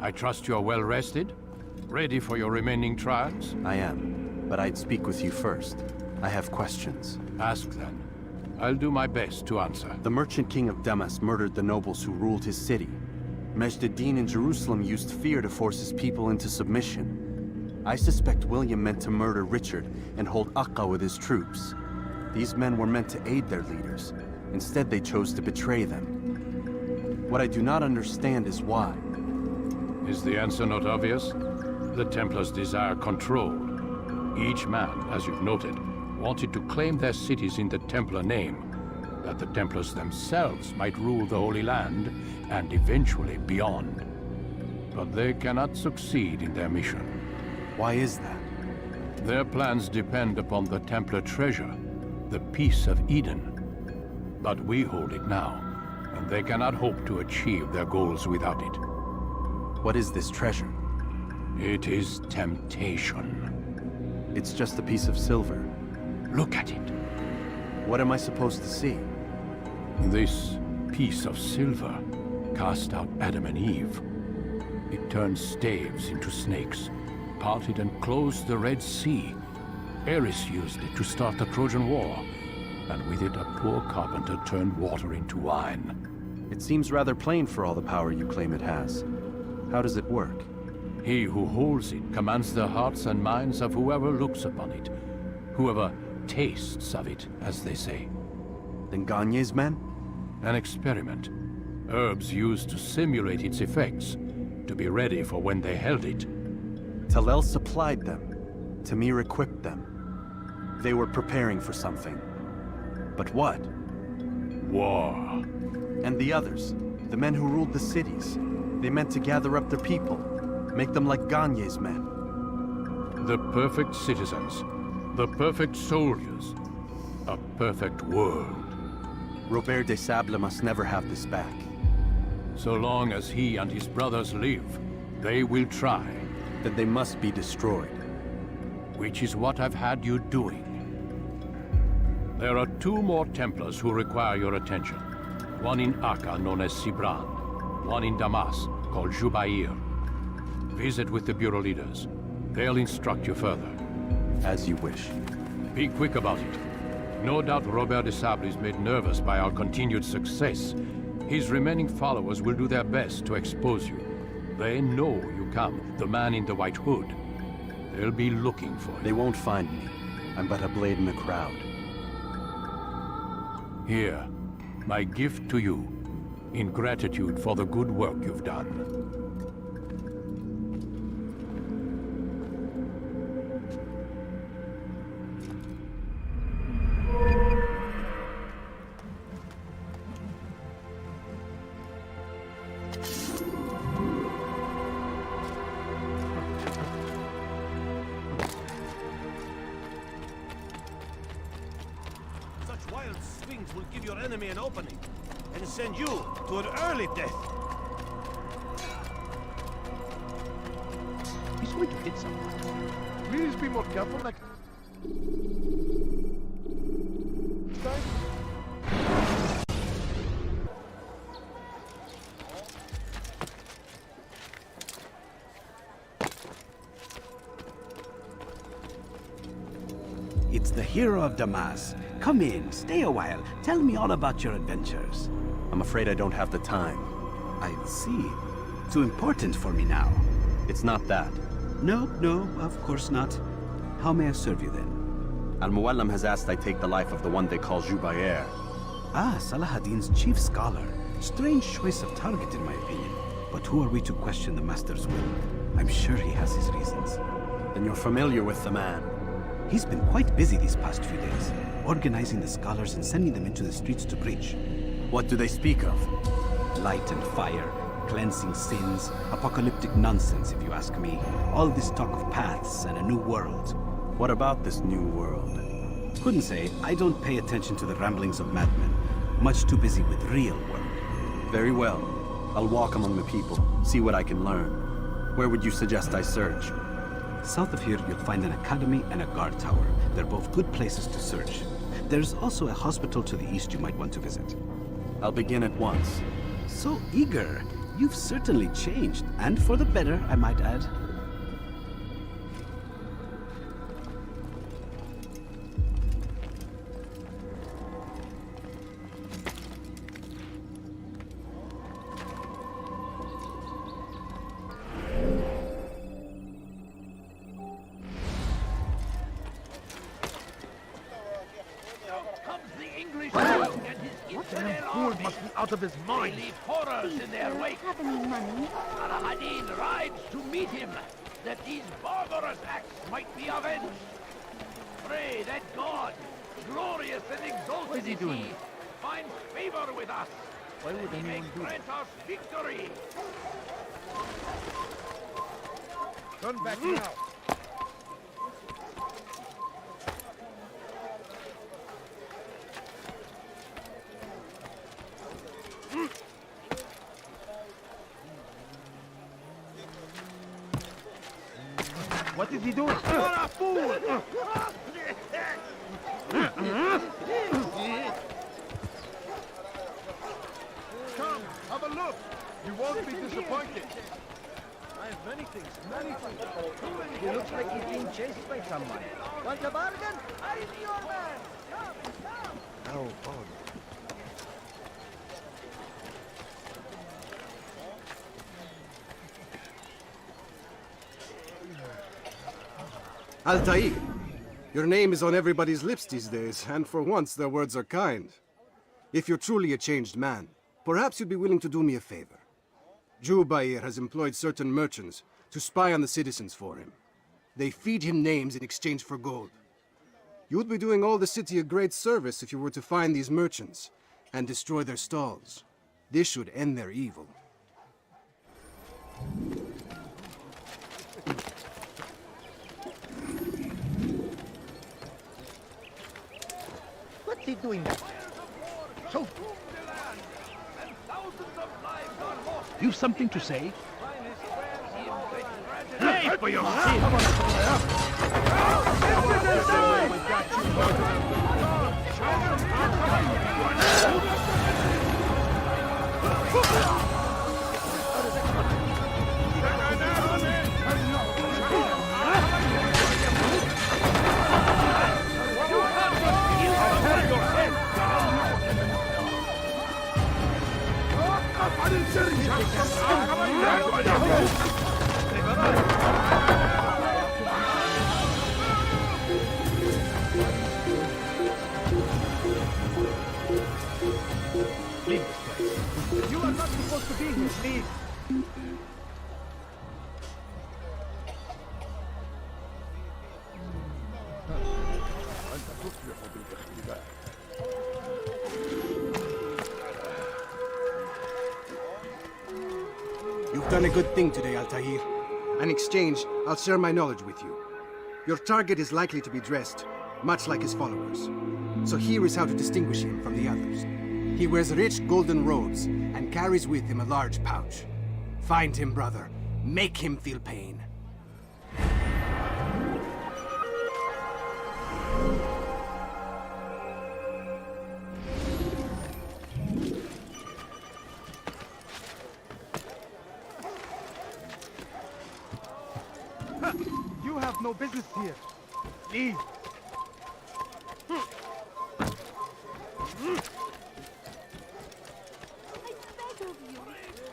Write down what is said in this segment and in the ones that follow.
I trust you're well rested? Ready for your remaining trials? I am, but I'd speak with you first. I have questions. Ask then. I'll do my best to answer. The merchant king of Damas murdered the nobles who ruled his city. Majd ad-Din in Jerusalem used fear to force his people into submission. I suspect William meant to murder Richard and hold Akka with his troops. These men were meant to aid their leaders. Instead, they chose to betray them. What I do not understand is why. Is the answer not obvious? The Templars desire control. Each man, as you've noted, wanted to claim their cities in the Templar name, that the Templars themselves might rule the Holy Land and eventually beyond. But they cannot succeed in their mission. Why is that? Their plans depend upon the Templar treasure, the Peace of Eden. But we hold it now, and they cannot hope to achieve their goals without it. What is this treasure? It is temptation. It's just a piece of silver. Look at it. What am I supposed to see? This piece of silver cast out Adam and Eve. It turned staves into snakes, parted and closed the Red Sea. Ares used it to start the Trojan War, and with it a poor carpenter turned water into wine. It seems rather plain for all the power you claim it has. How does it work? He who holds it commands the hearts and minds of whoever looks upon it, whoever tastes of it, as they say. Then Gagne's men? An experiment. Herbs used to simulate its effects, to be ready for when they held it. Talel supplied them. Tamir equipped them. They were preparing for something. But what? War. And the others, the men who ruled the cities, they meant to gather up their people, make them like Gagne's men. The perfect citizens, the perfect soldiers, a perfect world. Robert de Sable must never have this back. So long as he and his brothers live, they will try. Then they must be destroyed. Which is what I've had you doing. There are two more Templars who require your attention. One in Akka, known as Sibrand. One in Damas, called Jubair. Visit with the Bureau leaders. They'll instruct you further. As you wish. Be quick about it. No doubt Robert de Sable is made nervous by our continued success. His remaining followers will do their best to expose you. They know you come, the man in the white hood. They'll be looking for you. They won't find me. I'm but a blade in the crowd. Here, my gift to you, in gratitude for the good work you've done. Wild swings will give your enemy an opening, and send you to an early death. He's going to hit someone. Please be more careful next time. It's the hero of Damas. Come in, stay a while. Tell me all about your adventures. I'm afraid I don't have the time. I see. Too important for me now. It's not that. No, of course not. How may I serve you then? Al-Muallim has asked I take the life of the one they call Jubair. Ah, Salah ad-Din's chief scholar. Strange choice of target in my opinion. But who are we to question the Master's will? I'm sure he has his reasons. Then you're familiar with the man. He's been quite busy these past few days, organizing the scholars and sending them into the streets to preach. What do they speak of? Light and fire, cleansing sins, apocalyptic nonsense if you ask me. All this talk of paths and a new world. What about this new world? Couldn't say. I don't pay attention to the ramblings of madmen. Much too busy with real work. Very well. I'll walk among the people, see what I can learn. Where would you suggest I search? South of here, you'll find an academy and a guard tower. They're both good places to search. There's also a hospital to the east you might want to visit. I'll begin at once. So eager. You've certainly changed, and for the better, I might add. Out of his mind. They leave horrors in their wake. Have any money? Al-Hadin rides to meet him, that these barbarous acts might be avenged. Pray that God, glorious and exalted is he, finds favor with us. Why would He may anyone do grant us victory. Turn back now. What is he doing? What a fool! Come, have a look. You won't be disappointed. I have many things. He looks like he's being chased by someone. Want a bargain? I'm your man. Come. Oh, Altair, your name is on everybody's lips these days, and for once their words are kind. If you're truly a changed man, perhaps you'd be willing to do me a favor. Jubair has employed certain merchants to spy on the citizens for him. They feed him names in exchange for gold. You'd be doing all the city a great service if you were to find these merchants and destroy their stalls. This should end their evil. What's he doing there? So, and thousands of lives are lost. You've something to say? Pay for your sin! Leave this place. You are not supposed to be here. Leave. You've done a good thing today, Altair. In exchange, I'll share my knowledge with you. Your target is likely to be dressed, much like his followers. So here is how to distinguish him from the others. He wears rich golden robes and carries with him a large pouch. Find him, brother. Make him feel pain. You have no business here. Leave.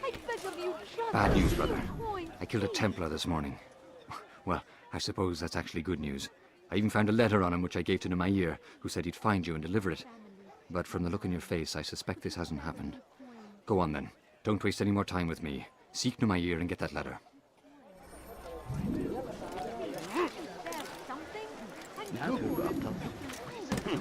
I beg of you, just Bad news, a brother. coin, I killed a please. Templar this morning. Well, I suppose that's actually good news. I even found a letter on him which I gave to Jubair, who said he'd find you and deliver it. But from the look on your face, I suspect this hasn't happened. Go on then. Don't waste any more time with me. Seek Jubair and get that letter. There's something. I know. Please, sir.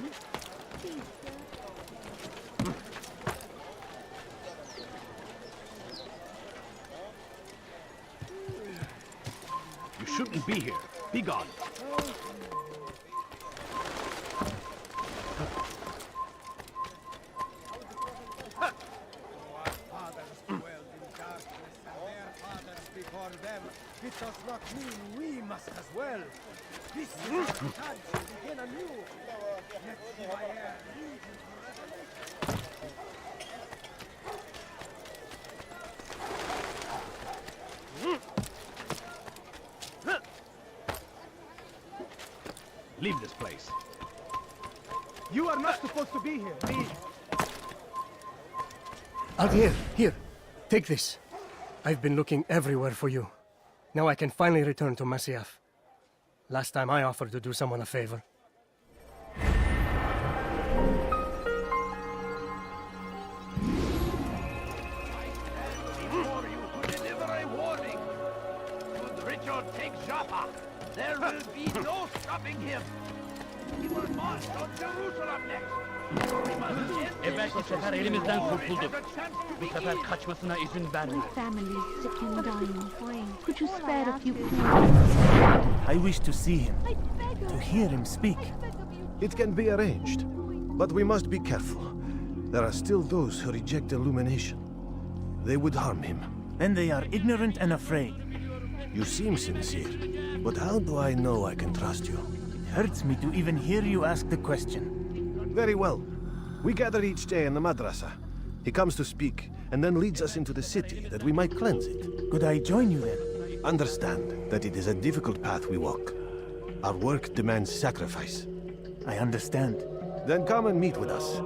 You shouldn't be here. Be gone. Before them, it does not mean we must as well. This is our chance to begin anew. Let Jubair lead you to revelation. Leave this place. You are not supposed to be here. Leave. Altair, here. Take this. I've been looking everywhere for you. Now I can finally return to Masyaf. Last time I offered to do someone a favor. Before you to deliver a warning. Should Richard take Jaffa, there will be no stopping him. He will march on Jerusalem next. Evvelki sefer elimizden kurtulduk. Bu sefer kaçmasına izin verme. My family is sick and dying. Could you spare a few coins? I wish to see him, I beg of to hear him speak. It can be arranged, but we must be careful. There are still those who reject illumination. They would harm him. Then they are ignorant and afraid. You seem sincere, but how do I know I can trust you? It hurts me to even hear you ask the question. Very well. We gather each day in the madrasa. He comes to speak, and then leads us into the city, that we might cleanse it. Could I join you then? Understand that it is a difficult path we walk. Our work demands sacrifice. I understand. Then come and meet with us.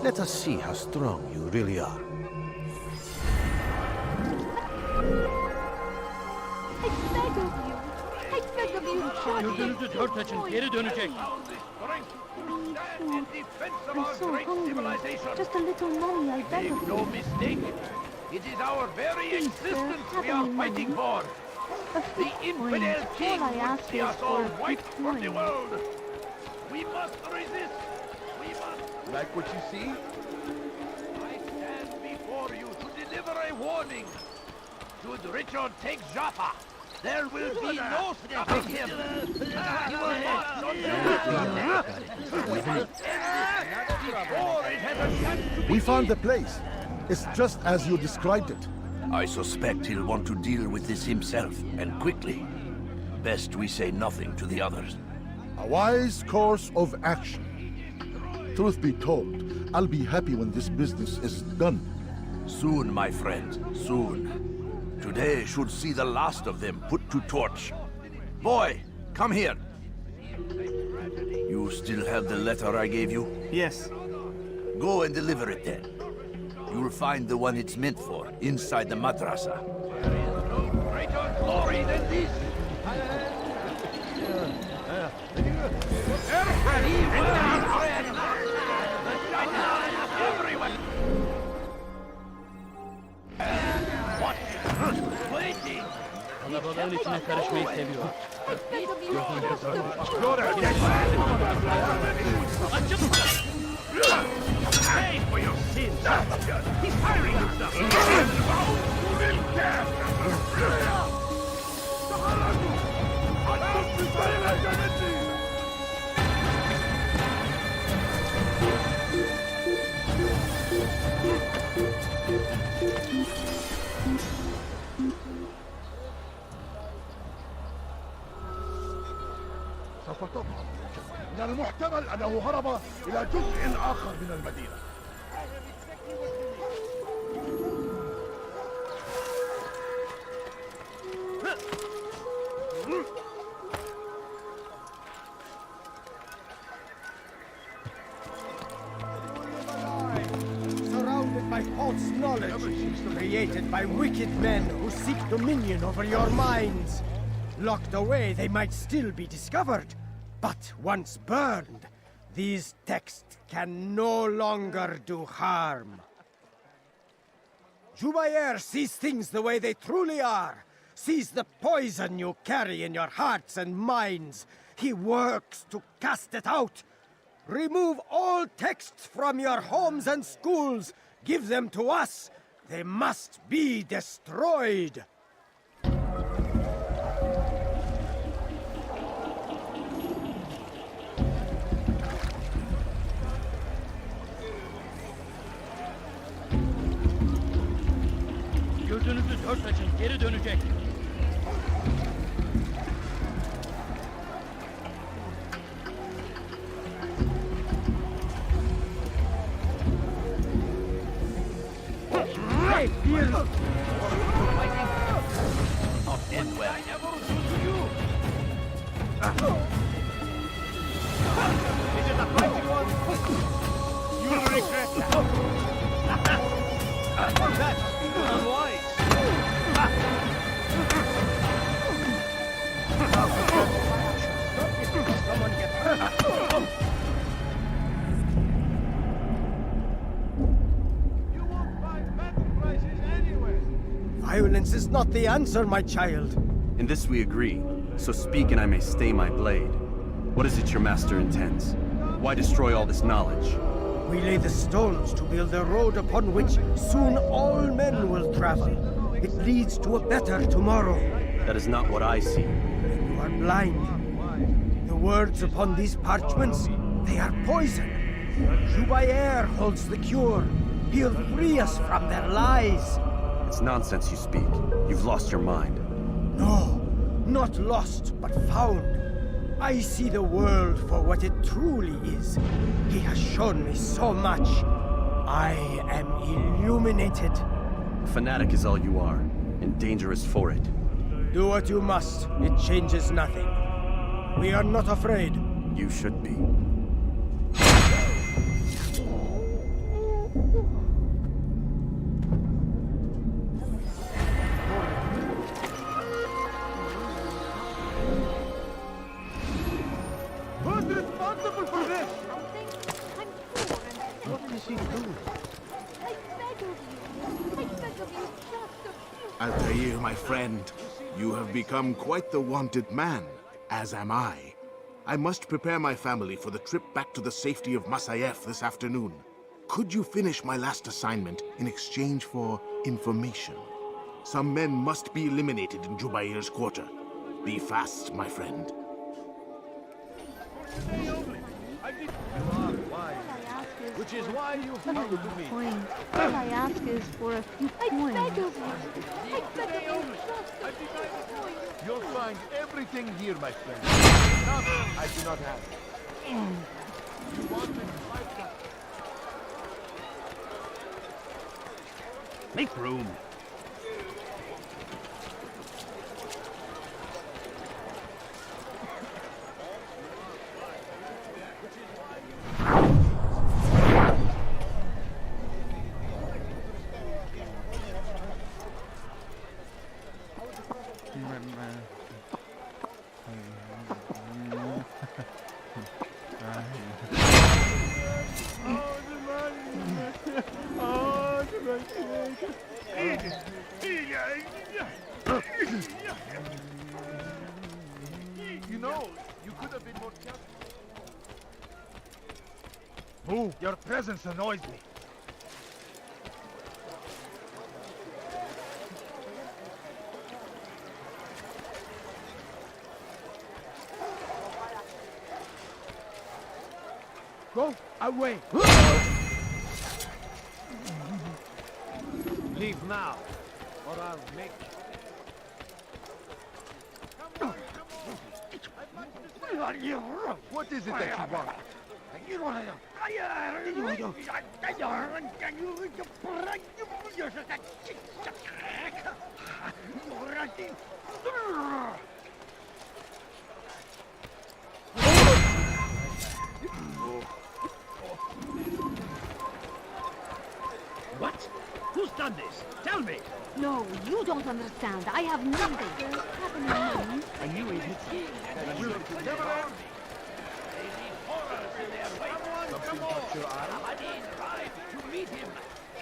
Let us see how strong you really are. I beg of you, Johnny. Gözünüzü dört açın, geri dönecek. In defense of I'm our so great hungry. civilization. Just a little money, I beg Make of no you. mistake. It is our very Please, sir, existence we have are any fighting money? for. A The few infidel coins. king All I would ask see is us for all a few wiped from the coins. world. We must resist. We must. Like what you see? I stand before you to deliver a warning. Should Richard take Jaffa, there will be no stopping him. He will march on Jerusalem next. Before it has a chance to We begin. found the place. It's just as you described it. I suspect he'll want to deal with this himself, and quickly. Best we say nothing to the others. A wise course of action. Truth be told, I'll be happy when this business is done. Soon, my friend, soon. Today should see the last of them put to torch. Boy, come here. You still have the letter I gave you? Yes. Go and deliver it then. You'll find the one it's meant for inside the madrasa. There is no greater glory than this. And he will be bread. The shining is everywhere. What? Waiting. Kalabalığın içine karışmayı seviyor. I beg of you, just Pay for your sins. He's firing himself. سوف تظهر من المحتمل أنه هرب إلى جزء آخر من المدينة. Surrounded by false knowledge, created by wicked men who seek dominion over your minds. Locked away, they might still be discovered. But once burned, these texts can no longer do harm. Jubair sees things the way they truly are. Sees the poison you carry in your hearts and minds. He works to cast it out. Remove all texts from your homes and schools. Give them to us. They must be destroyed. Gözünüzü dört açın, geri dönecek. Hey, fear! Not end well. I never do to you. Violence is not the answer, my child. In this we agree, so speak and I may stay my blade. What is it your master intends? Why destroy all this knowledge? We lay the stones to build a road upon which soon all men will travel. It leads to a better tomorrow. That is not what I see. You are blind. The words upon these parchments, they are poison. Jubair holds the cure. He'll free us from their lies. It's nonsense you speak. You've lost your mind. No, not lost, but found. I see the world for what it truly is. He has shown me so much. I am illuminated. A fanatic is all you are, and dangerous for it. Do what you must. It changes nothing. We are not afraid. You should be. Who's responsible for this? What does he do? I beg of you. I beg of you, just a few. Altair, my friend, you have become quite the wanted man, as am I. I must prepare my family for the trip back to the safety of Masayef this afternoon. Could you finish my last assignment in exchange for information? Some men must be eliminated in Jubair's quarter. Be fast, my friend. Which is why you come to me. All I ask is for a few coins. I beg of you. I beg of you, just a few coins. You'll find everything here, my friend. I do not have. You want it? Make room. You know, you could have been more careful. Move! Your presence annoys me. Go away! Leave now, or I'll make What is it that you want? What? Who's done this? Tell me! No, you don't understand. I have nothing. Happening money. I knew it. Come on! Saladin arrived to meet him,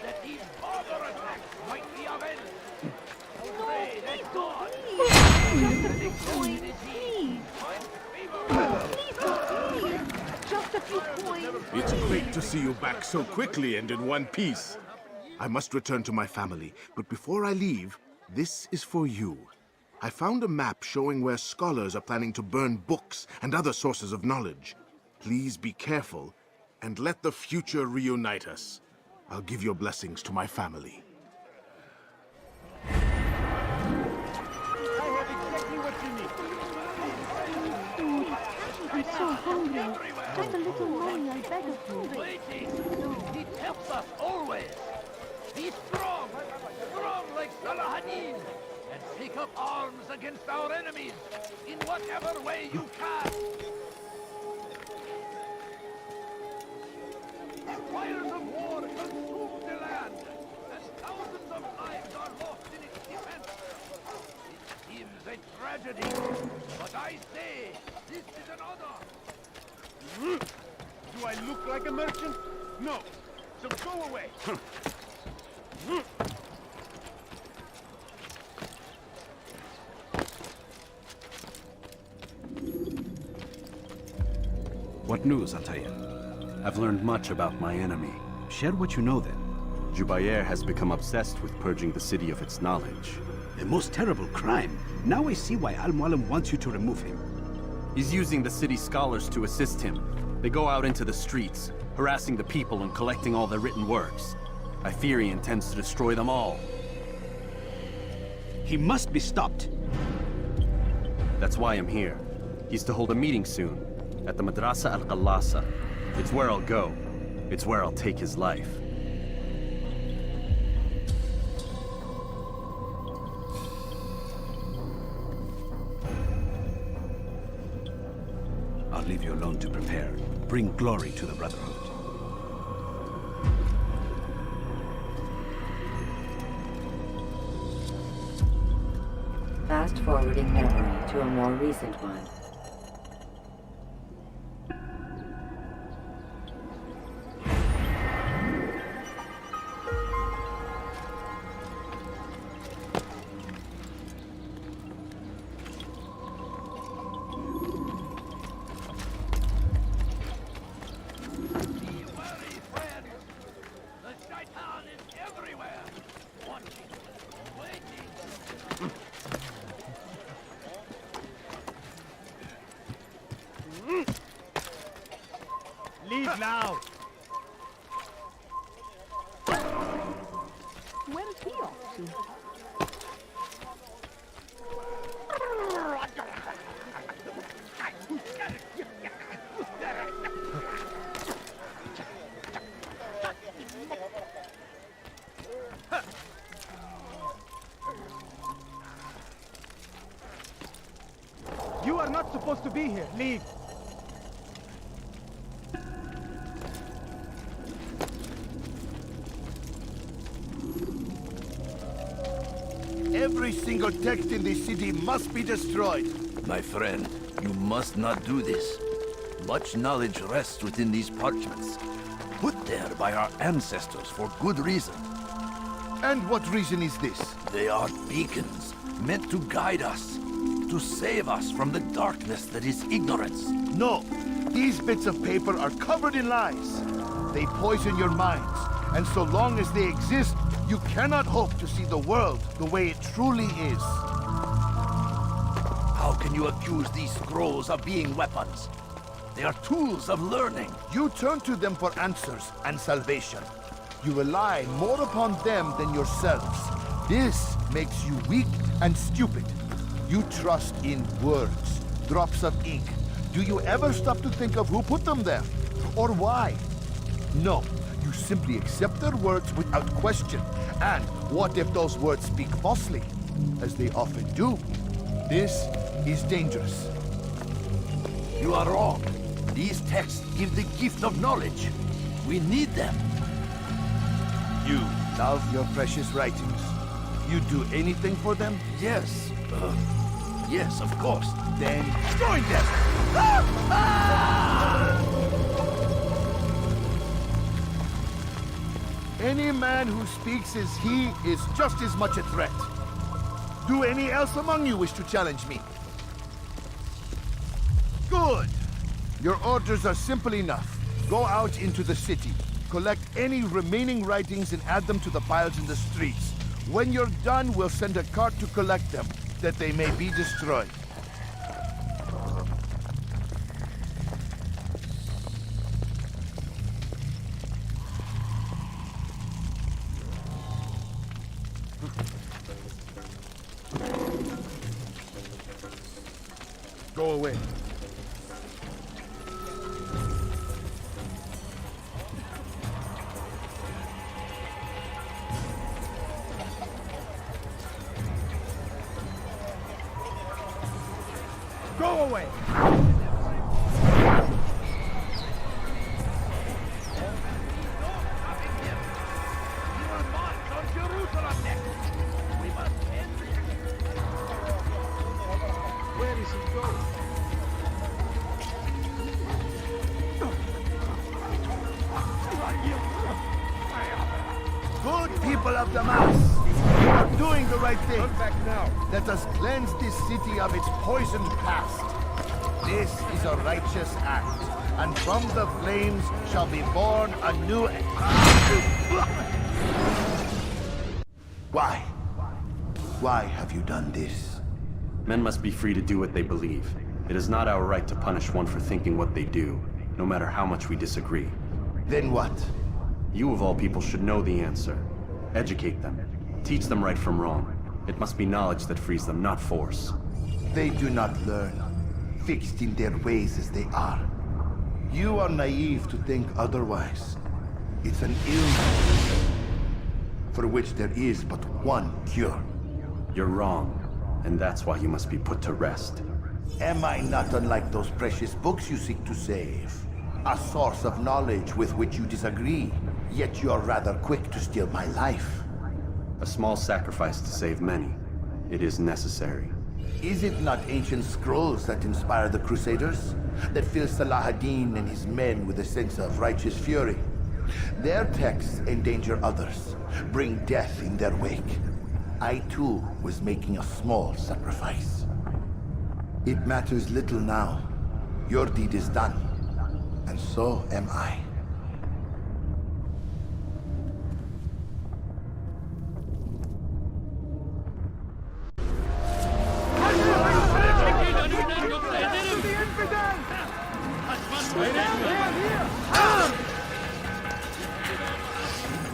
that these barbarous acts might be avenged. Pray that God... Just a few coins, please. Please, just a few coins. It's great to see you back so quickly and in one piece. I must return to my family, but before I leave, this is for you. I found a map showing where scholars are planning to burn books and other sources of knowledge. Please be careful, and let the future reunite us. I'll give your blessings to my family. I have exactly what you need. I'm so hungry. Just a little money, I beg of you. Waiting. He helps us always. Be strong, strong like Saladin, and take up arms against our enemies in whatever way you can. The fires of war consume the land, and thousands of lives are lost in its defense. It seems a tragedy, but I say this is an honor. Do I look like a merchant? No. So go away. What news, Altair? I've learned much about my enemy. Share what you know then. Jubair has become obsessed with purging the city of its knowledge. A most terrible crime. Now I see why Al-Mualim wants you to remove him. He's using the city scholars to assist him. They go out into the streets, harassing the people and collecting all their written works. I fear he intends to destroy them all. He must be stopped. That's why I'm here. He's to hold a meeting soon, at the Madrasa al-Qallasa. It's where I'll go. It's where I'll take his life. I'll leave you alone to prepare. Bring glory to the Brotherhood. Fast-forwarding memory to a more recent one. Leave now! Where is he off to? You are not supposed to be here. Leave. Every single text in this city must be destroyed. My friend, you must not do this. Much knowledge rests within these parchments, put there by our ancestors for good reason. And what reason is this? They are beacons, meant to guide us, to save us from the darkness that is ignorance. No, these bits of paper are covered in lies. They poison your minds, and so long as they exist, you cannot hope to see the world the way it truly is. How can you accuse these scrolls of being weapons? They are tools of learning. You turn to them for answers and salvation. You rely more upon them than yourselves. This makes you weak and stupid. You trust in words, drops of ink. Do you ever stop to think of who put them there? Or why? No, you simply accept their words without question. And what if those words speak falsely? As they often do. This is dangerous. You are wrong. These texts give the gift of knowledge. We need them. You love your precious writings. You'd do anything for them? Yes. Yes, of course. Then join them! Any man who speaks as he is just as much a threat. Do any else among you wish to challenge me? Good! Your orders are simple enough. Go out into the city, collect any remaining writings and add them to the piles in the streets. When you're done, we'll send a cart to collect them, that they may be destroyed. Go away. Go away! Where is he going? Good people of Damas, you are doing the right thing. Turn back now. Let us cleanse this city of its poisoned past. This is a righteous act, and from the flames shall be born a new... Why? Why have you done this? Men must be free to do what they believe. It is not our right to punish one for thinking what they do, no matter how much we disagree. Then what? You of all people should know the answer. Educate them. Teach them right from wrong. It must be knowledge that frees them, not force. They do not learn, fixed in their ways as they are. You are naive to think otherwise. It's an illness for which there is but one cure. You're wrong, and that's why you must be put to rest. Am I not unlike those precious books you seek to save? A source of knowledge with which you disagree, yet you're rather quick to steal my life. A small sacrifice to save many. It is necessary. Is it not ancient scrolls that inspire the Crusaders? That fill Salah ad-Din and his men with a sense of righteous fury? Their texts endanger others, bring death in their wake. I too was making a small sacrifice. It matters little now. Your deed is done, and so am I.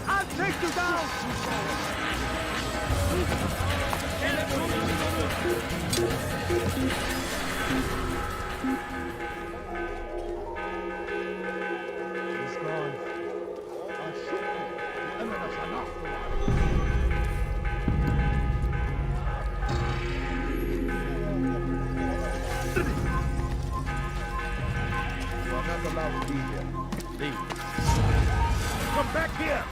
I'll take you down! He's gone. I'll shoot you, and then that's enough. You are not allowed to be here. Leave. Come back here!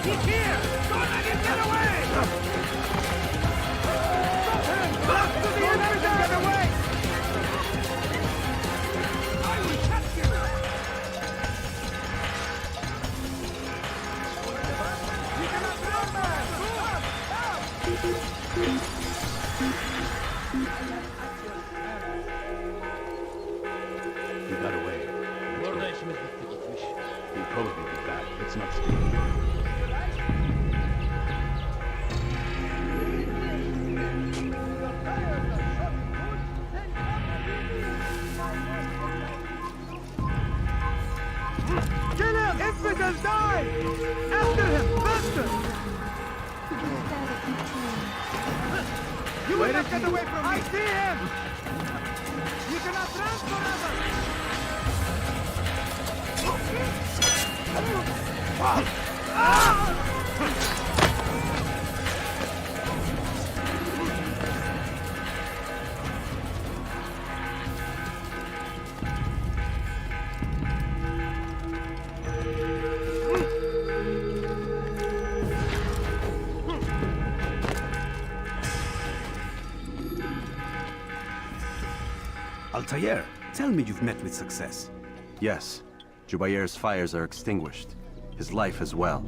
He's here! Don't let him get away! Stop him! To the enemy! Get away! I will catch you! You cannot run, man! He got away. Orada işimiz bitti gitmiş. He'll probably be back. Let's not stay. Kill him! Infidels die! After him! Faster! You will not get away from me! I see him! You cannot run forever! Altair, tell me you've met with success. Yes. Jubair's fires are extinguished. His life as well.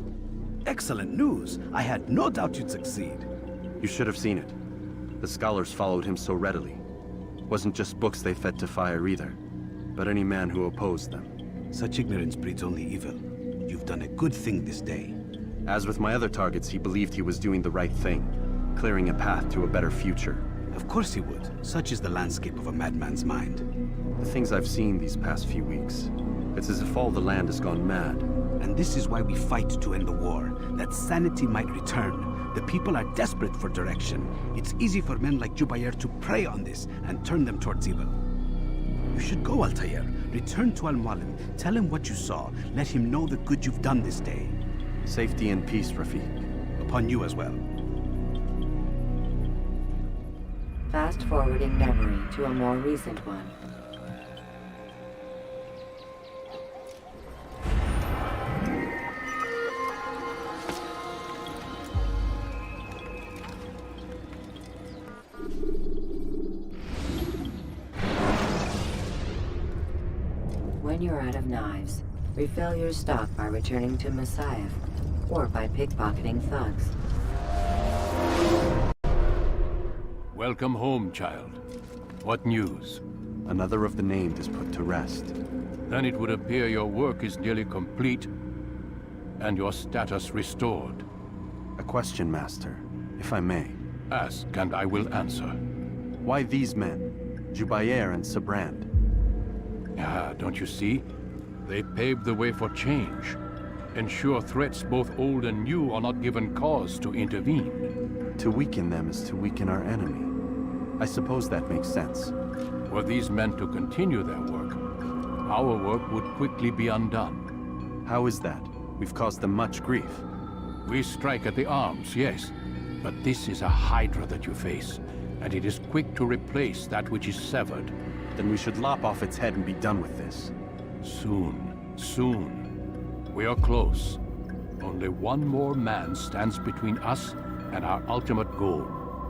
Excellent news. I had no doubt you'd succeed. You should have seen it. The scholars followed him so readily. Wasn't just books they fed to fire either, but any man who opposed them. Such ignorance breeds only evil. You've done a good thing this day. As with my other targets, he believed he was doing the right thing, clearing a path to a better future. Of course he would. Such is the landscape of a madman's mind. The things I've seen these past few weeks, it's as if all the land has gone mad. And this is why we fight to end the war, that sanity might return. The people are desperate for direction. It's easy for men like Jubair to prey on this and turn them towards evil. You should go, Altair. Return to Al-Mualim. Tell him what you saw. Let him know the good you've done this day. Safety and peace, Rafiq. Upon you as well. Fast-forwarding memory to a more recent one. When you're out of knives, refill your stock by returning to Messiah, or by pickpocketing thugs. Welcome home, child. What news? Another of the named is put to rest. Then it would appear your work is nearly complete, and your status restored. A question, Master, if I may. Ask, and I will answer. Why these men? Jubair and Sibrand. Ah, don't you see? They paved the way for change. Ensure threats both old and new are not given cause to intervene. To weaken them is to weaken our enemy. I suppose that makes sense. Were these men to continue their work, our work would quickly be undone. How is that? We've caused them much grief. We strike at the arms, yes. But this is a hydra that you face, and it is quick to replace that which is severed. Then we should lop off its head and be done with this. Soon, soon. We are close. Only one more man stands between us and our ultimate goal.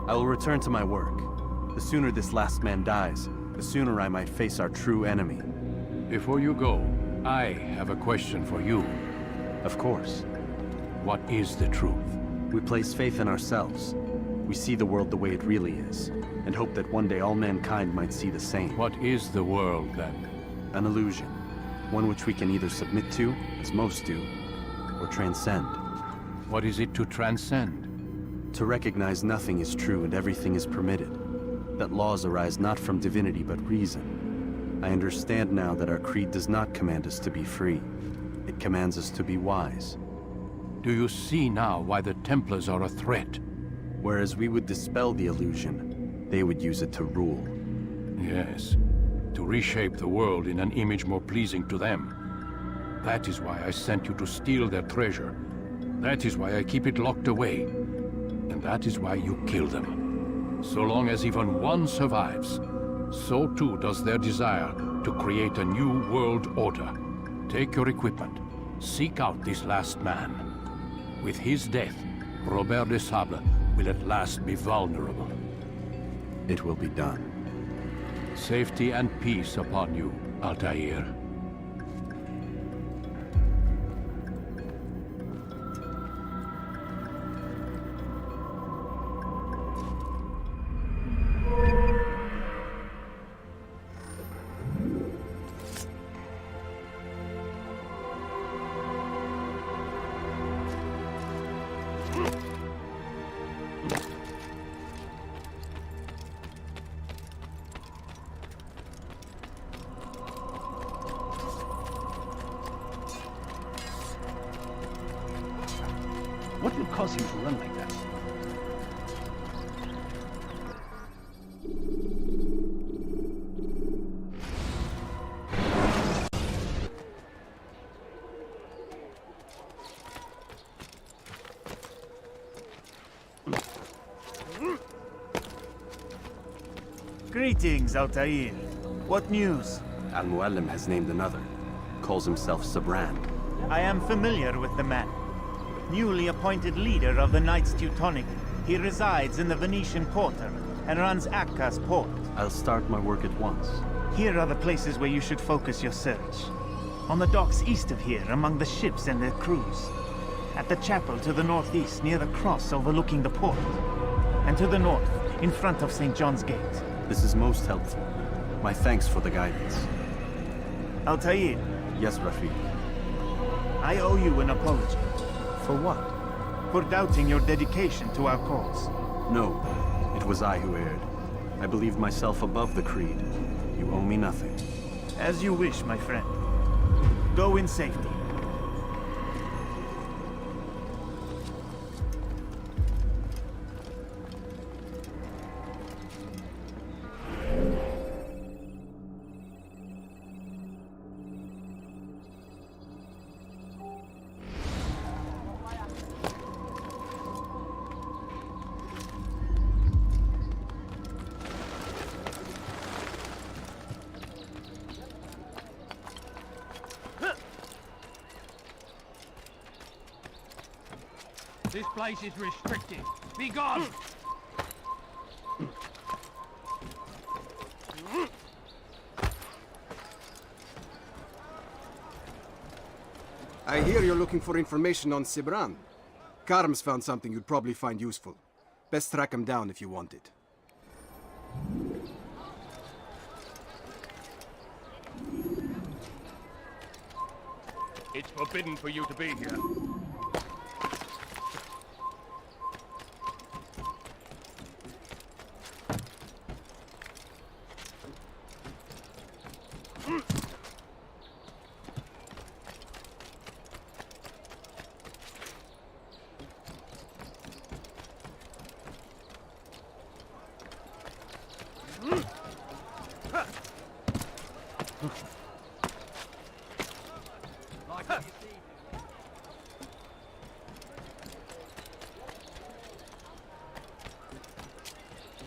I will return to my work. The sooner this last man dies, the sooner I might face our true enemy. Before you go, I have a question for you. Of course. What is the truth? We place faith in ourselves. We see the world the way it really is, and hope that one day all mankind might see the same. What is the world, then? An illusion. One which we can either submit to, as most do, or transcend. What is it to transcend? To recognize nothing is true and everything is permitted. That laws arise not from divinity but reason. I understand now that our creed does not command us to be free. It commands us to be wise. Do you see now why the Templars are a threat? Whereas we would dispel the illusion, they would use it to rule. Yes, to reshape the world in an image more pleasing to them. That is why I sent you to steal their treasure. That is why I keep it locked away. And that is why you kill them. So long as even one survives, so too does their desire to create a new world order. Take your equipment. Seek out this last man. With his death, Robert de Sable will at last be vulnerable. It will be done. Safety and peace upon you, Altair. What would cause him to run like that? Greetings, Altair. What news? Al-Muallim has named another. Calls himself Sibrand. I am familiar with the man. Newly appointed leader of the Knights Teutonic, he resides in the Venetian Quarter and runs Akka's port. I'll start my work at once. Here are the places where you should focus your search. On the docks east of here, among the ships and their crews. At the chapel to the northeast, near the cross overlooking the port. And to the north, in front of St. John's Gate. This is most helpful. My thanks for the guidance. Altair. Yes, Rafiq. I owe you an apology. For what? For doubting your dedication to our cause. No, it was I who erred. I believed myself above the creed. You owe me nothing. As you wish, my friend. Go in safety. This place is restricted. Be gone! I hear you're looking for information on Sibrand. Karm's found something you'd probably find useful. Best track him down if you want it. It's forbidden for you to be here.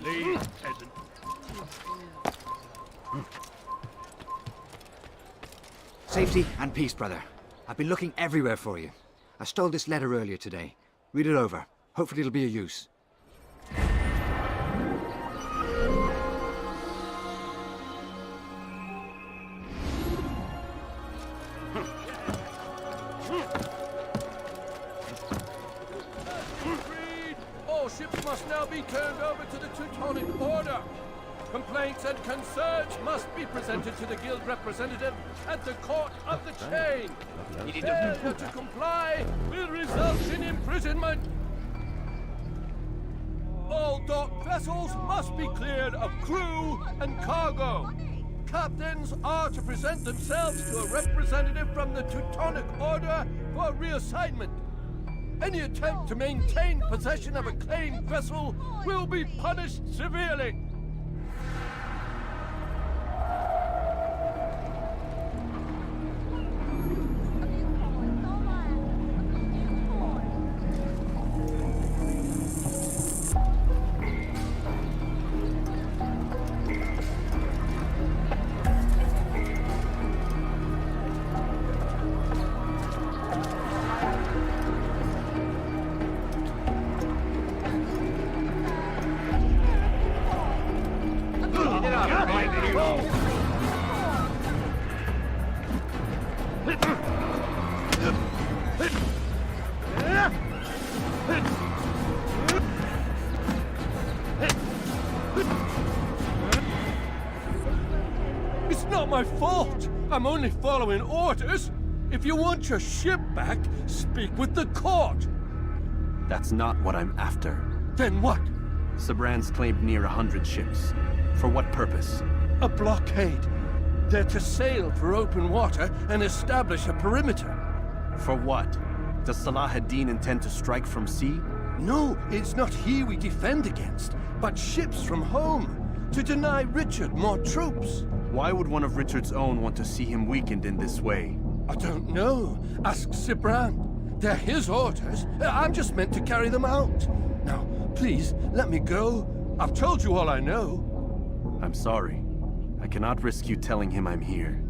Leave, peasant. Safety and peace, brother. I've been looking everywhere for you. I stole this letter earlier today. Read it over. Hopefully it'll be of use. All ships must now be turned over to the Teutonic Order. Complaints and concerns must be presented to the guild representative at the court of the chain. Failure to comply will result in imprisonment. All docked vessels must be cleared of crew and cargo. Captains are to present themselves to a representative from the Teutonic Order for reassignment. Any attempt to maintain possession of a claimed vessel will be punished severely. It's not my fault. I'm only following orders. If you want your ship back, speak with the court. That's not what I'm after. Then what? Sibrand's claimed near 100 ships. For what purpose? A blockade. They're to sail for open water and establish a perimeter. For what? Does Salah ad-Din intend to strike from sea? No, it's not he we defend against, but ships from home, to deny Richard more troops. Why would one of Richard's own want to see him weakened in this way? I don't know. Ask Sibrand. They're his orders. I'm just meant to carry them out. Now, please, let me go. I've told you all I know. I'm sorry. I cannot risk you telling him I'm here.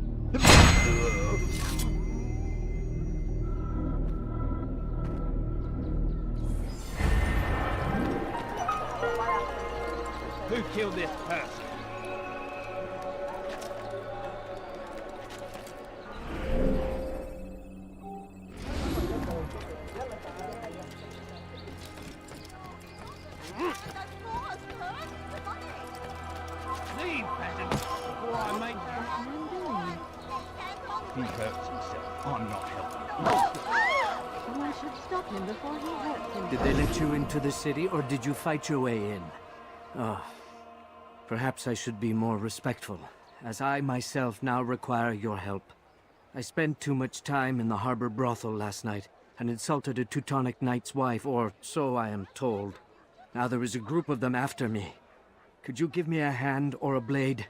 Who killed this person? Leave, peasant, before I make He hurts himself. I'm not helping. Someone should stop him before he hurts himself. Did they let you into the city, or did you fight your way in? Oh, perhaps I should be more respectful, as I myself now require your help. I spent too much time in the harbor brothel last night, and insulted a Teutonic knight's wife, or so I am told. Now there is a group of them after me. Could you give me a hand or a blade?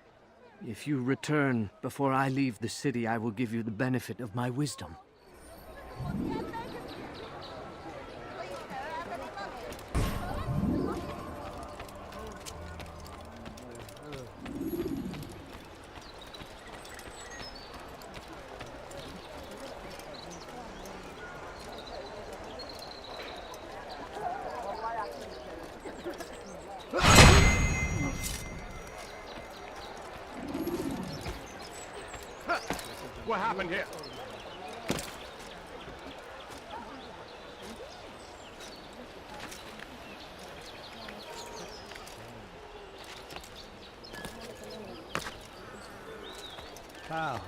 If you return before I leave the city, I will give you the benefit of my wisdom. What happened here? Cal.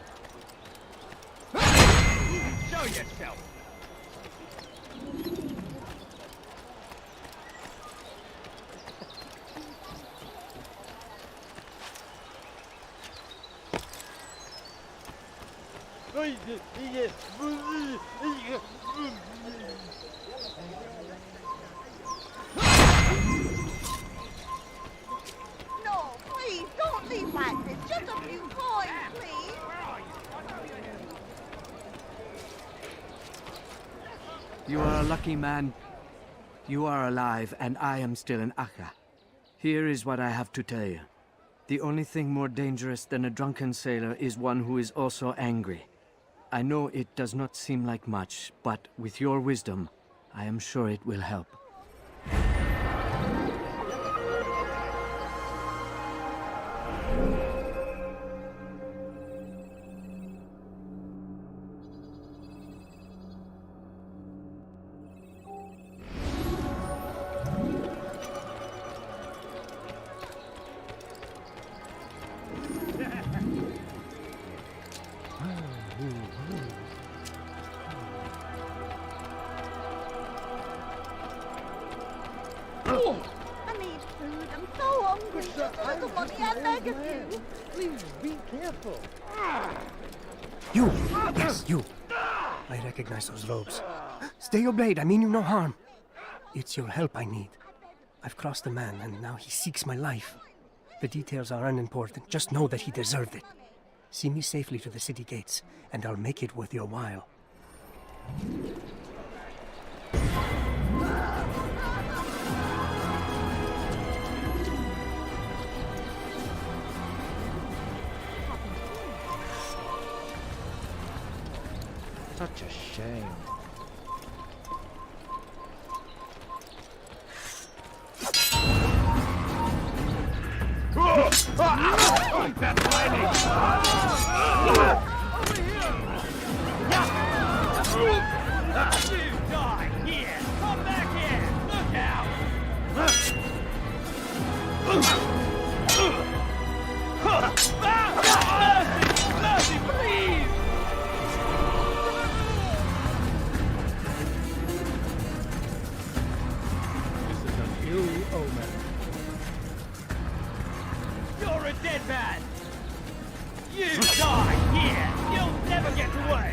Show yourself! No, please, don't leave like this. Just a few coins, please. You are a lucky man. You are alive, and I am still in Akka. Here is what I have to tell you. The only thing more dangerous than a drunken sailor is one who is also angry. I know it does not seem like much, but with your wisdom, I am sure it will help. I need food. I'm so hungry. Just a little money, I beg of you. Please be careful. You! Yes, you! I recognize those robes. Stay your blade, I mean you no harm. It's your help I need. I've crossed a man, and now he seeks my life. The details are unimportant. Just know that he deserved it. See me safely to the city gates, and I'll make it worth your while. Such a shame. You die here! Come back here! Look out! Mercy, please! This is an ill omen. You're a dead man! You die here! You'll never get away!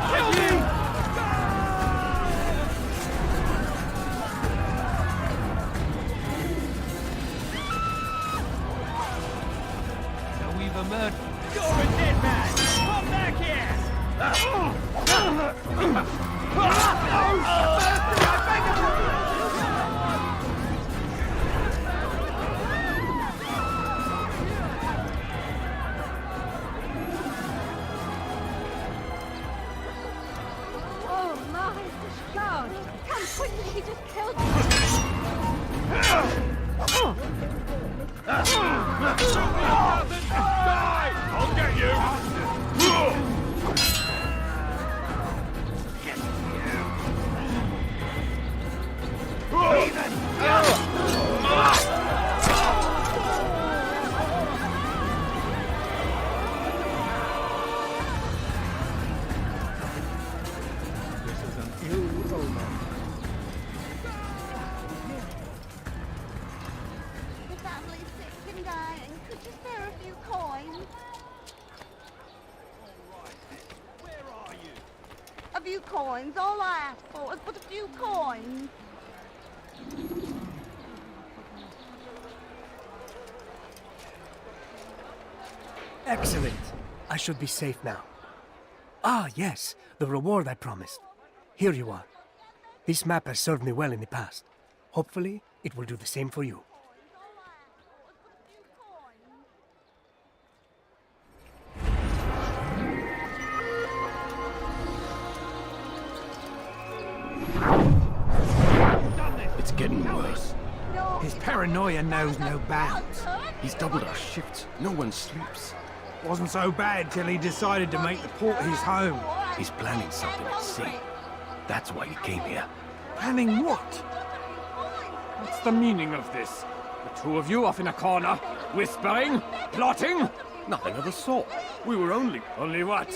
Kill me! So we've emerged. You're a dead man! Come back here! Oh my, the shark! Come quickly, he just killed me! Die! I'll get you! This is an ill omen. The family's sick and dying. Could you spare a few coins? Where are you? A few coins. All I ask for is but a few coins. Excellent. I should be safe now. Ah, yes, the reward I promised. Here you are. This map has served me well in the past. Hopefully, it will do the same for you. It's getting worse. His paranoia knows no bounds. He's doubled our shifts. No one sleeps. Wasn't so bad till he decided to make the port his home. He's planning something at sea. That's why he came here. Planning what? What's the meaning of this? The two of you off in a corner, whispering, plotting? Nothing of the sort. We were only... Only what?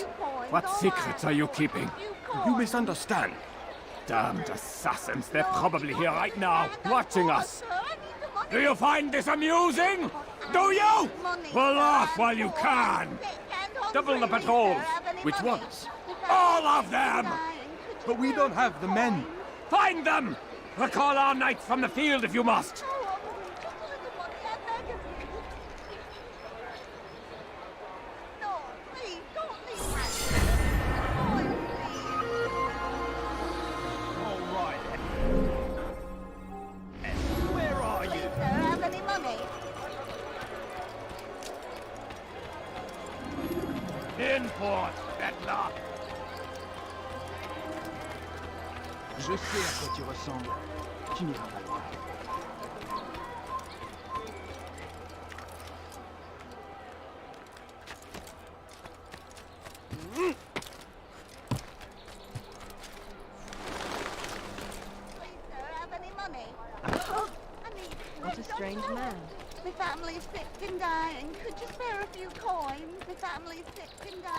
What secrets are you keeping? You misunderstand. Damned assassins, they're probably here right now, watching us. Do you find this amusing? Do you? Well, laugh while you can. Double the patrols. Which ones? All of them! But we don't have the men. Find them! Recall our knights from the field if you must. In port, Bedlar. Je sais à quoi tu ressembles. Tu n'iras pas loin. What a strange man. The family's sick and dying. Could you spare a few coins? The family's sick and dying.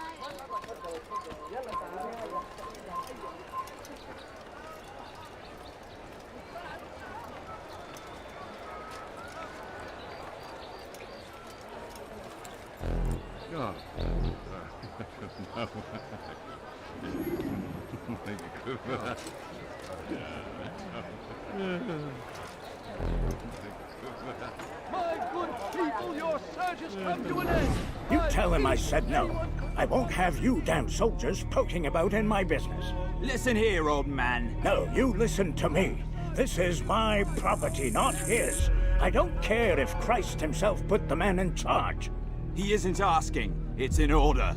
My good people, your surge has come to an end. You tell him I said no. I won't have you damn soldiers poking about in my business. Listen here, old man. No, you listen to me. This is my property, not his. I don't care if Christ himself put the man in charge. He isn't asking. It's in order.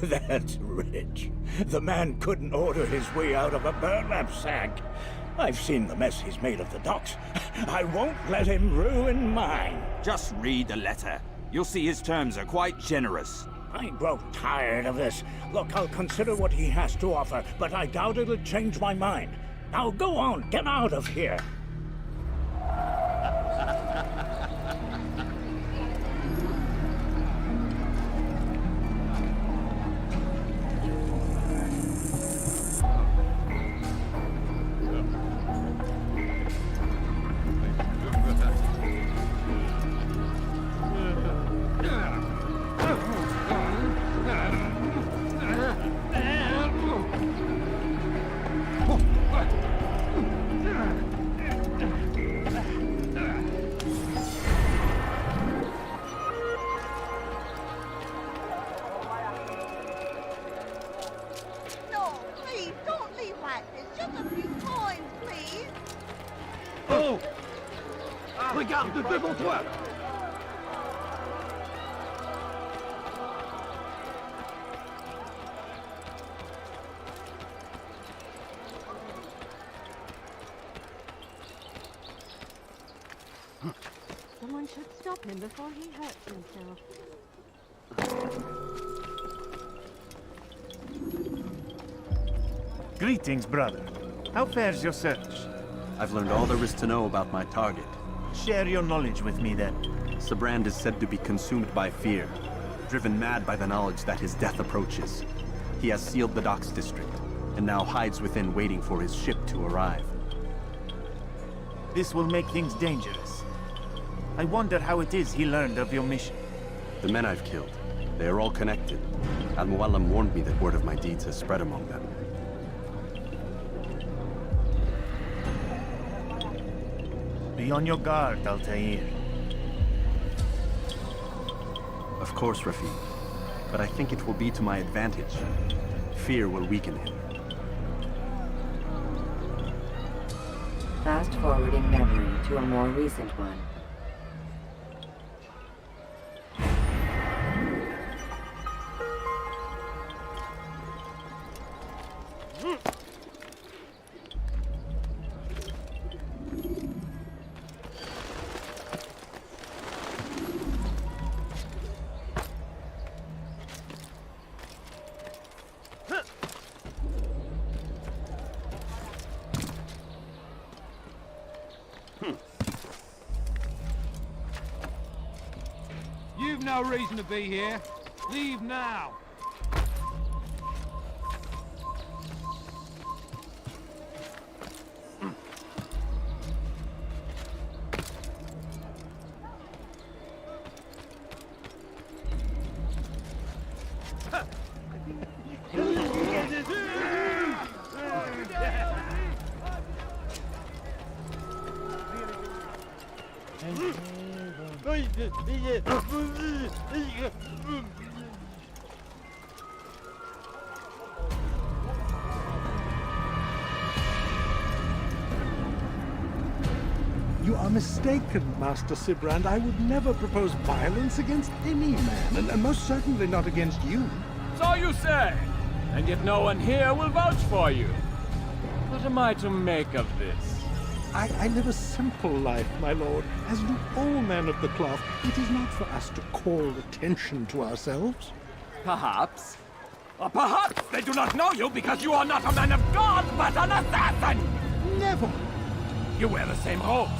That's rich. The man couldn't order his way out of a burlap sack. I've seen the mess he's made of the docks. I won't let him ruin mine. Just read the letter. You'll see his terms are quite generous. I grow tired of this. Look, I'll consider what he has to offer, but I doubt it'll change my mind. Now go on, get out of here. Regarde devant toi! Someone should stop him before he hurts himself. Greetings, brother. How fares your search? I've learned all there is to know about my target. Share your knowledge with me, then. Sibrand is said to be consumed by fear, driven mad by the knowledge that his death approaches. He has sealed the docks district, and now hides within waiting for his ship to arrive. This will make things dangerous. I wonder how it is he learned of your mission. The men I've killed, they are all connected. Al-Muallim warned me that word of my deeds has spread among them. Be on your guard, Altair. Of course, Rafiq. but I think it will be to my advantage. Fear will weaken him. Fast-forwarding memory to a more recent one. You've no reason to be here. Leave now. You are mistaken, Master Sibrand. I would never propose violence against any man, and most certainly not against you. So you say, and yet no one here will vouch for you. What am I to make of this? I live a simple life, my lord, as do all men of the cloth. It is not for us to call attention to ourselves. Perhaps. Or perhaps they do not know you because you are not a man of God, but an assassin! Never! You wear the same robes.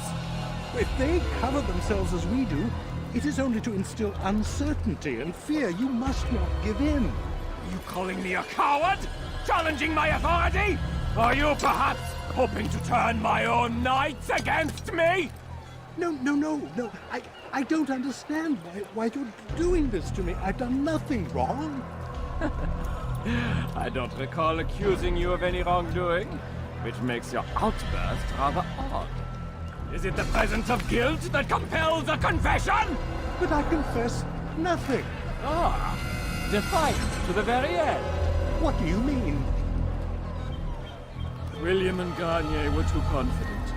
If they cover themselves as we do, it is only to instill uncertainty and fear. You must not give in. You calling me a coward? Challenging my authority? Are you perhaps hoping to turn my own knights against me? No. I don't understand why you're doing this to me. I've done nothing wrong. I don't recall accusing you of any wrongdoing, which makes your outburst rather odd. Is it the presence of guilt that compels a confession? But I confess nothing. Ah, defiant to the very end. What do you mean? William and Garnier were too confident,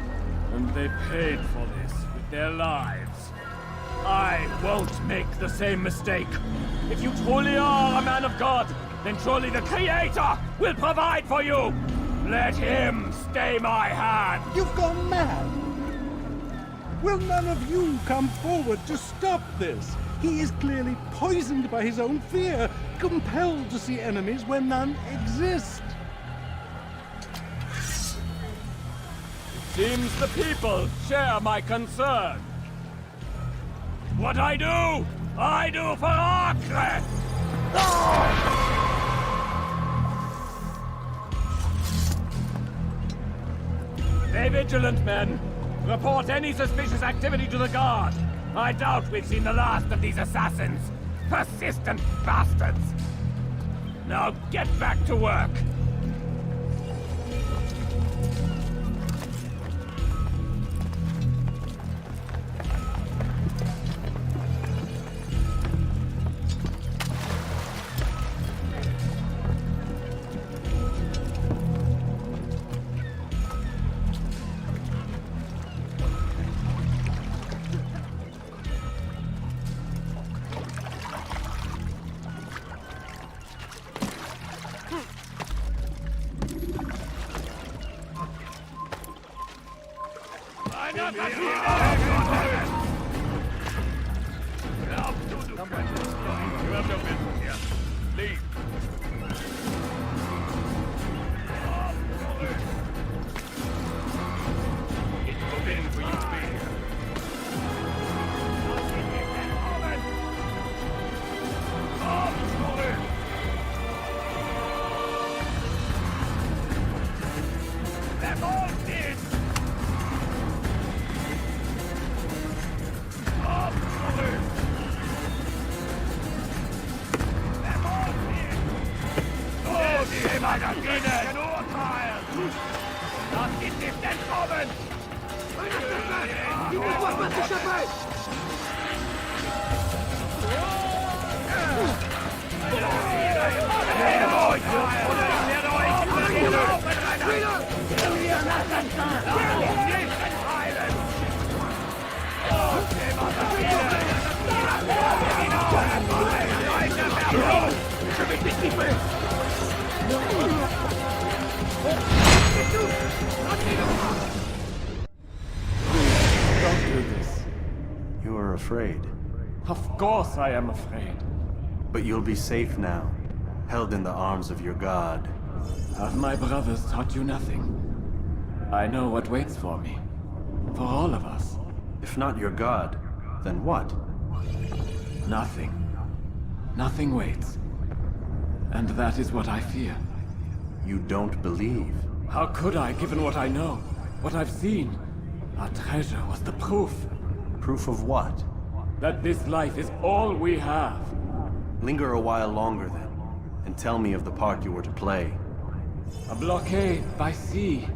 and they paid for this with their lives. I won't make the same mistake. If you truly are a man of God, then surely the Creator will provide for you. Let him stay my hand. You've gone mad. Will none of you come forward to stop this? He is clearly poisoned by his own fear, compelled to see enemies where none exist. Seems the people share my concern. What I do for Acre! Stay vigilant, men. Report any suspicious activity to the guard. I doubt we've seen the last of these assassins. Persistent bastards. Now get back to work. Don't do this. You are afraid. Of course I am afraid. But you'll be safe now, held in the arms of your god. Have my brothers taught you nothing? I know what waits for me. For all of us. If not your god, then what? Nothing. Nothing waits. And that is what I fear. You don't believe? How could I, given what I know? What I've seen? Our treasure was the proof. Proof of what? That this life is all we have. Linger a while longer then, and tell me of the part you were to play. A blockade by sea.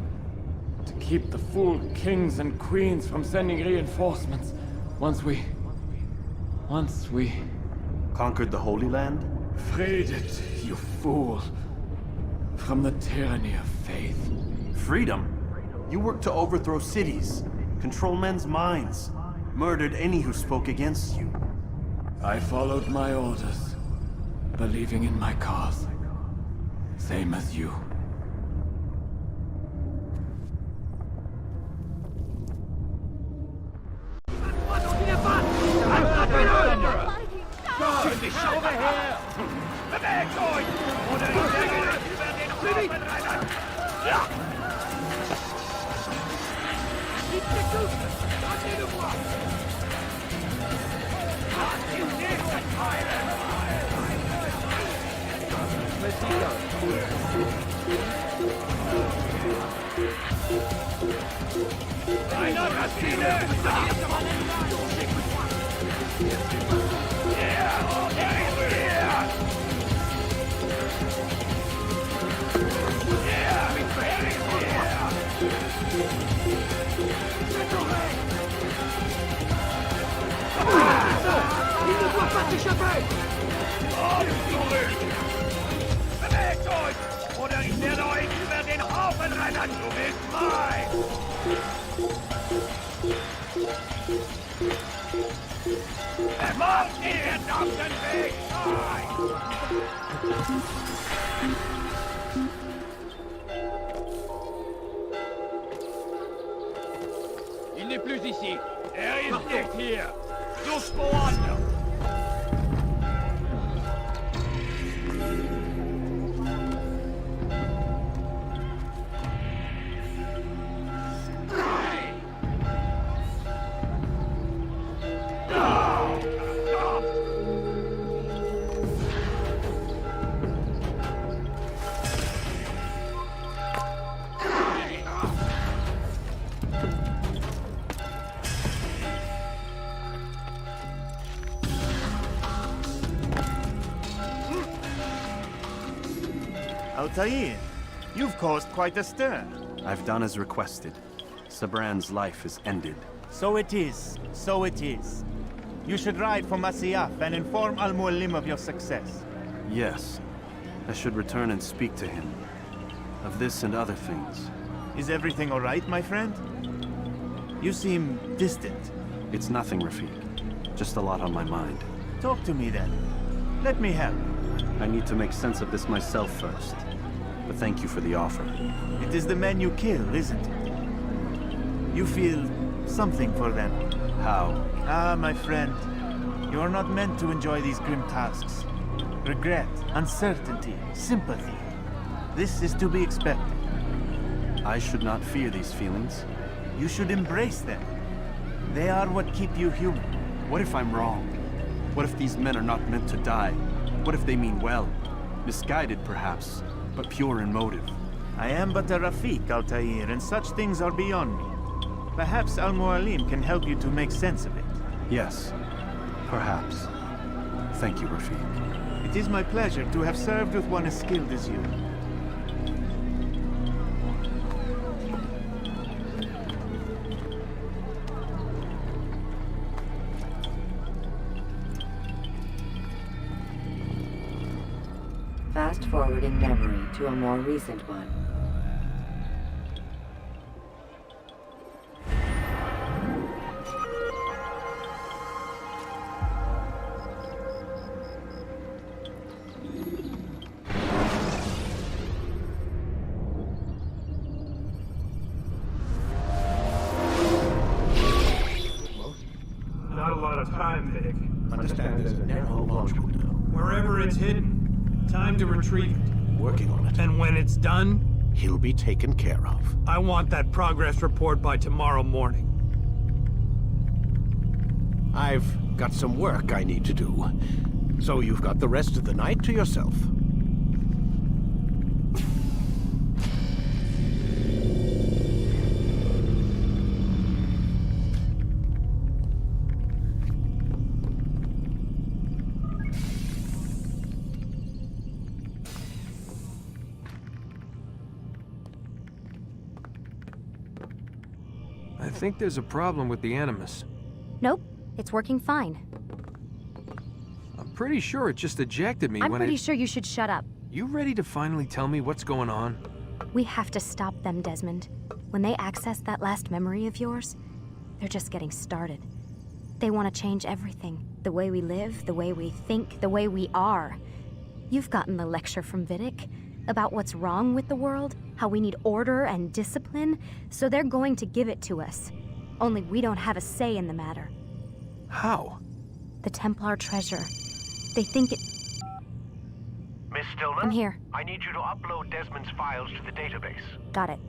To keep the fool kings and queens from sending reinforcements. Once we... Conquered the Holy Land? Freed it, you fool. From the tyranny of faith. Freedom? You worked to overthrow cities, control men's minds, murdered any who spoke against you. I followed my orders, believing in my cause. Same as you. Over here! Bewegt euch! Oder ich lege euch über den Haufen rennen! Ja! Nicht gesucht! Attendez-moi! Lasst ihn nicht verteilen! Einer Maschine! Il ne doit pas s'échapper! Bewegt euch! Oder ich werde euch über den Haufen rennen! Du bist mein! Er macht den verdammten Weg frei! Il n'est plus ici! Er ist nicht hier! Sucht woanders! Altair, you've caused quite a stir. I've done as requested. Sibrand's life is ended. So it is. So it is. You should ride for Masyaf and inform Al-Mualim of your success. Yes. I should return and speak to him. Of this and other things. Is everything all right, my friend? You seem distant. It's nothing, Rafiq. Just a lot on my mind. Talk to me then. Let me help. I need to make sense of this myself first. But thank you for the offer. It is the men you kill, isn't it? You feel something for them. How? Ah, my friend. You are not meant to enjoy these grim tasks. Regret, uncertainty, sympathy. This is to be expected. I should not fear these feelings. You should embrace them. They are what keep you human. What if I'm wrong? What if these men are not meant to die? What if they mean well? Misguided, perhaps, but pure in motive. I am but a Rafiq, Altair, and such things are beyond me. Perhaps Al-Mualim can help you to make sense of it. Yes, perhaps. Thank you, Rafiq. It is my pleasure to have served with one as skilled as you. forwarding memory to a more recent one. Not a lot of time, Vic. Understand there's a narrow launch window. Wherever it's hidden, time to retrieve it. Working on it. And when it's done, He'll be taken care of. I want that progress report by tomorrow morning. I've got some work I need to do. So you've got the rest of the night to yourself. I think there's a problem with the Animus. Nope, it's working fine. I'm pretty sure it just ejected me I'm when pretty sure you should shut up. You ready to finally tell me what's going on? We have to stop them, Desmond. When they access that last memory of yours, they're just getting started. They want to change everything. The way we live, the way we think, the way we are. You've gotten the lecture from Vidic about what's wrong with the world, how we need order and discipline, so they're going to give it to us. Only we don't have a say in the matter. How? The Templar treasure. They think it... Miss Stillman? I'm here. I need you to upload Desmond's files to the database. Got it.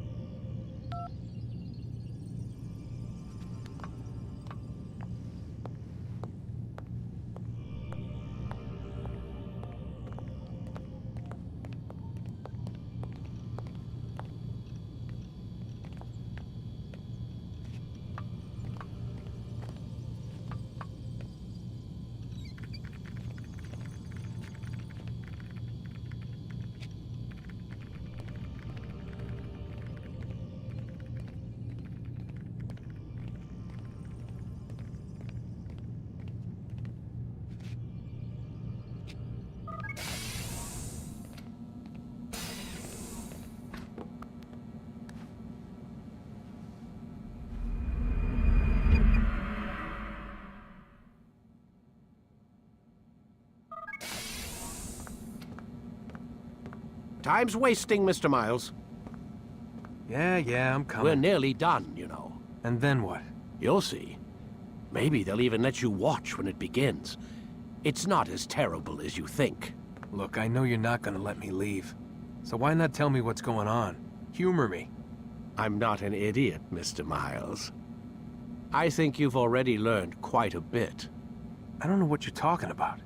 Time's wasting, Mr. Miles. Yeah, I'm coming. We're nearly done, you know. And then what? You'll see. Maybe they'll even let you watch when it begins. It's not as terrible as you think. Look, I know you're not gonna let me leave. So why not tell me what's going on? Humor me. I'm not an idiot, Mr. Miles. I think you've already learned quite a bit. I don't know what you're talking about.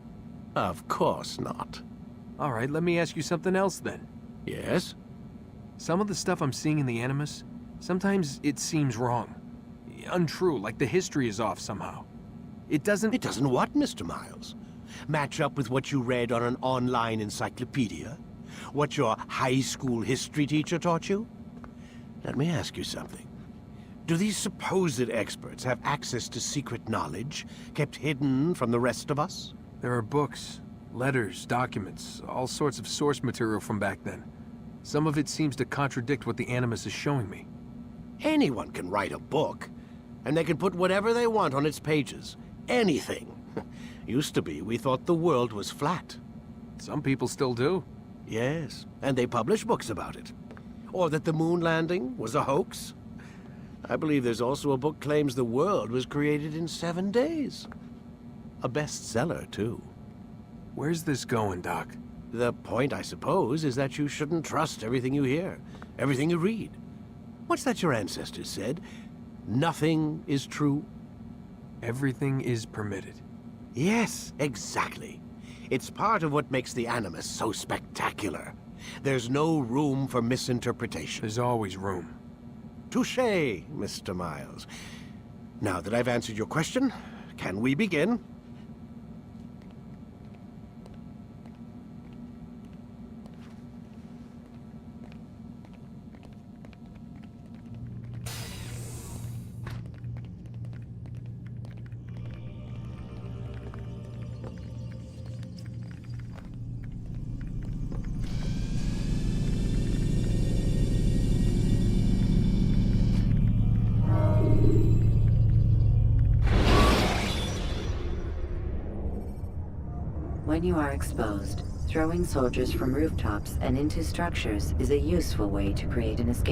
Of course not. All right, let me ask you something else then. Yes? Some of the stuff I'm seeing in the Animus, sometimes it seems wrong. Untrue, like the history is off somehow. It doesn't... It doesn't what, Mr. Miles? Match up with what you read on an online encyclopedia? What your high school history teacher taught you? Let me ask you something. Do these supposed experts have access to secret knowledge kept hidden from the rest of us? There are books, letters, documents, all sorts of source material from back then. Some of it seems to contradict what the Animus is showing me. Anyone can write a book, and they can put whatever they want on its pages. Anything. Used to be, we thought the world was flat. Some people still do. Yes, and they publish books about it. Or that the moon landing was a hoax. I believe there's also a book claims the world was created in 7 days. A bestseller, too. Where's this going, Doc? The point, I suppose, is that you shouldn't trust everything you hear, everything you read. What's that your ancestors said? Nothing is true? Everything is permitted. Yes, exactly. It's part of what makes the Animus so spectacular. There's no room for misinterpretation. There's always room. Touché, Mr. Miles. Now that I've answered your question, can we begin? When you are exposed, throwing soldiers from rooftops and into structures is a useful way to create an escape.